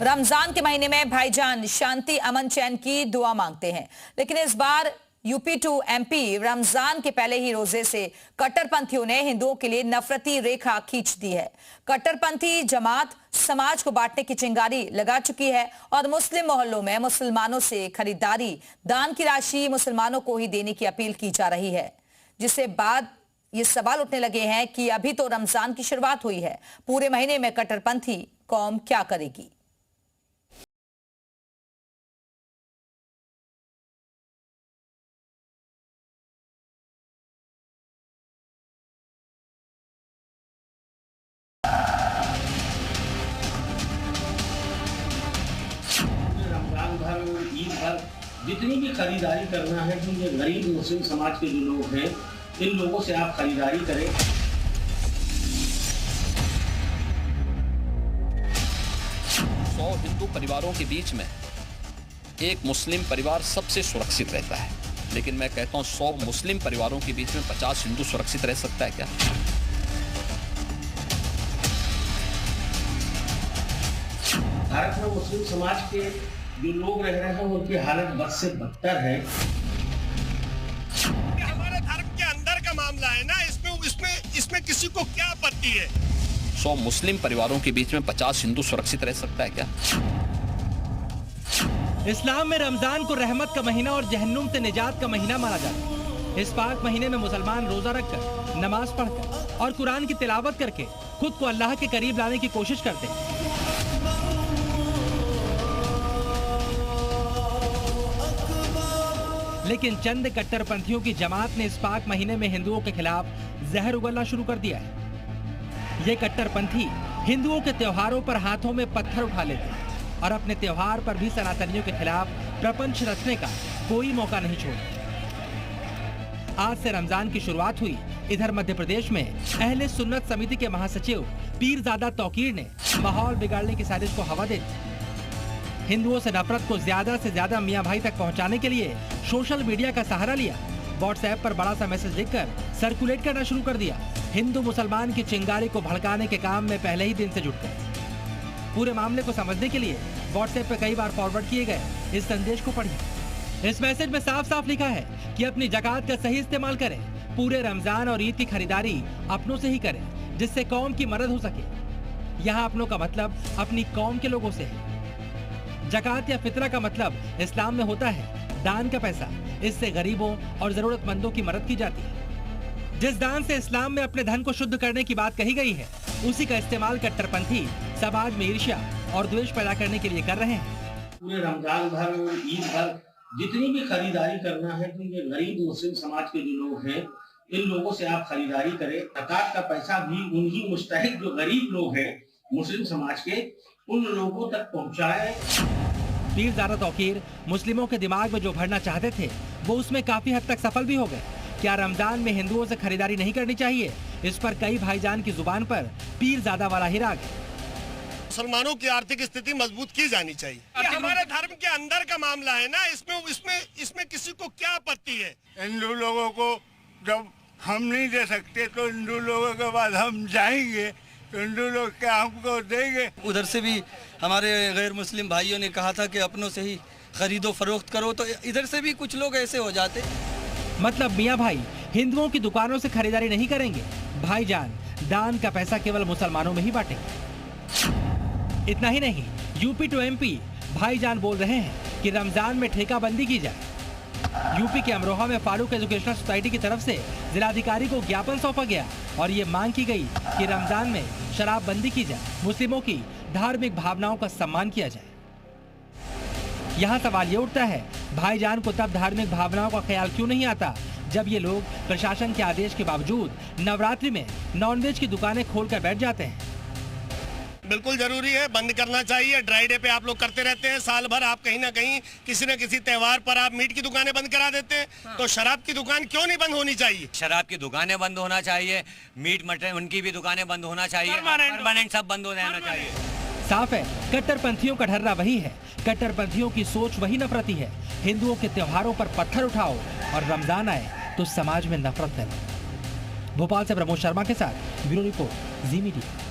रमजान के महीने में भाईजान शांति अमन चैन की दुआ मांगते हैं, लेकिन इस बार यूपी टू एमपी रमजान के पहले ही रोजे से कट्टरपंथियों ने हिंदुओं के लिए नफरती रेखा खींच दी है। कट्टरपंथी जमात समाज को बांटने की चिंगारी लगा चुकी है और मुस्लिम मोहल्लों में मुसलमानों से खरीदारी, दान की राशि मुसलमानों को ही देने की अपील की जा रही है, जिससे बाद ये सवाल उठने लगे हैं कि अभी तो रमजान की शुरुआत हुई है, पूरे महीने में कट्टरपंथी कौम क्या करेगी। रमजान भर, ईद भर जितनी भी खरीदारी करना है, तो ये गरीब मुस्लिम समाज के जो लोग हैं, इन लोगों से आप खरीदारी करें। 100 हिंदू परिवारों के बीच में एक मुस्लिम परिवार सबसे सुरक्षित रहता है, लेकिन मैं कहता हूं 100 मुस्लिम परिवारों के बीच में 50 हिंदू सुरक्षित रह सकता है क्या? भारत में मुस्लिम समाज के जो लोग रह रहे हैं, उनकी हालत बद से बदतर है। हमारे धर्म के अंदर का मामला है ना, इसमें किसी को क्या आपत्ति है? 100 मुस्लिम परिवारों के बीच में 50 हिंदू सुरक्षित रह सकता है क्या? इस्लाम में रमजान को रहमत का महीना और जहन्नुम से निजात का महीना माना जाता है। इस पाक महीने में मुसलमान रोजा रखकर, नमाज पढ़कर और कुरान की तिलावत करके खुद को अल्लाह के करीब लाने की कोशिश करते हैं। लेकिन चंद कट्टरपंथियों की जमात ने इस पाक महीने में हिंदुओं के खिलाफ जहर उगलना शुरू कर दिया है। ये कट्टरपंथी हिंदुओं के त्योहारों पर हाथों में पत्थर उठा लेते हैं और अपने त्योहार पर भी सनातनियों के खिलाफ प्रपंच रचने का कोई मौका नहीं छोड़ते। आज से रमजान की शुरुआत हुई। इधर मध्य प्रदेश में अहले सुन्नत समिति के महासचिव पीरजादा तौकीर ने माहौल बिगाड़ने की साजिश को हवा दे दी। हिंदुओं से नफरत को ज्यादा से ज्यादा मियां भाई तक पहुंचाने के लिए सोशल मीडिया का सहारा लिया। व्हाट्सएप पर बड़ा सा मैसेज लिखकर सर्कुलेट करना शुरू कर दिया। हिंदू मुसलमान की चिंगारी को भड़काने के काम में पहले ही दिन से जुट गए। पूरे मामले को समझने के लिए व्हाट्सएप पर कई बार फॉरवर्ड किए गए इस संदेश को पढ़िए। इस मैसेज में साफ साफ लिखा है कि अपनी ज़कात का सही इस्तेमाल करें। पूरे रमजान और ईद की खरीदारी अपनों से ही करें, जिससे कौम की मदद हो सके। यहाँ अपनों का मतलब अपनी कौम के लोगों से है। ज़कात या फितरा का मतलब इस्लाम में होता है दान का पैसा। इससे गरीबों और जरूरतमंदों की मदद की जाती है। जिस दान से इस्लाम में अपने धन को शुद्ध करने की बात कही गई है, उसी का इस्तेमाल कट्टरपंथी समाज में ईर्ष्या और द्वेष पैदा करने के लिए कर रहे हैं। पूरे रमजान भर, ईद भर जितनी भी खरीदारी करना है, तो ये गरीब मुस्लिम समाज के जो लोग हैं, इन लोगों से आप खरीदारी करें। ज़कात का पैसा भी उन्हीं मुस्तहिक जो गरीब लोग हैं मुस्लिम समाज के, उन लोगों तक पहुंचाए। पीरजादा तौकीर मुस्लिमों के दिमाग में जो भरना चाहते थे, वो उसमें काफी हद तक सफल भी हो गए। क्या रमजान में हिंदुओं से खरीदारी नहीं करनी चाहिए? इस पर कई भाईजान की जुबान पर पीरजादा वाला ही राग है। मुसलमानों की आर्थिक स्थिति मजबूत की जानी चाहिए। ये हमारे धर्म के अंदर का मामला है ना, इसमें किसी को क्या आपत्ति है? हिंदू लोगों को जब हम नहीं दे सकते, तो हिंदू लोगों के बाद हम जाएंगे तो हिंदू लोग क्या हमको देंगे? उधर से भी हमारे गैर मुस्लिम भाइयों ने कहा था कि अपनों से ही खरीदो फरोख्त करो, तो इधर से भी कुछ लोग ऐसे हो जाते। मतलब मियाँ भाई हिंदुओं की दुकानों से खरीदारी नहीं करेंगे। भाईजान दान का पैसा केवल मुसलमानों में ही बांटेंगे। इतना ही नहीं, यूपी टू एमपी भाईजान बोल रहे हैं कि रमजान में ठेकाबंदी की जाए। यूपी के अमरोहा में फारूक एजुकेशनल सोसाइटी की तरफ से जिलाधिकारी को ज्ञापन सौंपा गया और ये मांग की गई कि रमजान में शराबबंदी की जाए, मुस्लिमों की धार्मिक भावनाओं का सम्मान किया जाए। यहाँ सवाल ये उठता है, भाईजान को तब धार्मिक भावनाओं का ख्याल क्यों नहीं आता जब ये लोग प्रशासन के आदेश के बावजूद नवरात्रि में नॉनवेज की दुकानें खोलकर बैठ जाते हैं। बिल्कुल जरूरी है, बंद करना चाहिए। ड्राई डे पे आप लोग करते रहते हैं, साल भर आप कहीं ना कहीं किसी न किसी त्योहार पर आप मीट की दुकानें बंद करा देते हैं। तो शराब की दुकान क्यों नहीं बंद होनी चाहिए? शराब की दुकानें बंद होना चाहिए, मीट मटन उनकी भी दुकानें बंद होना चाहिए, परमानेंट सब बंद हो जाना चाहिए। साफ है, कट्टरपंथियों का ढर्रा वही है। कट्टरपंथियों की सोच वही नफरती है। हिंदुओं के त्योहारों पर पत्थर उठाओ और रमजान आए तो समाज में नफरत फैलाओ। भोपाल से प्रमोद शर्मा के साथ ब्यूरो रिपोर्ट, जी मीडिया।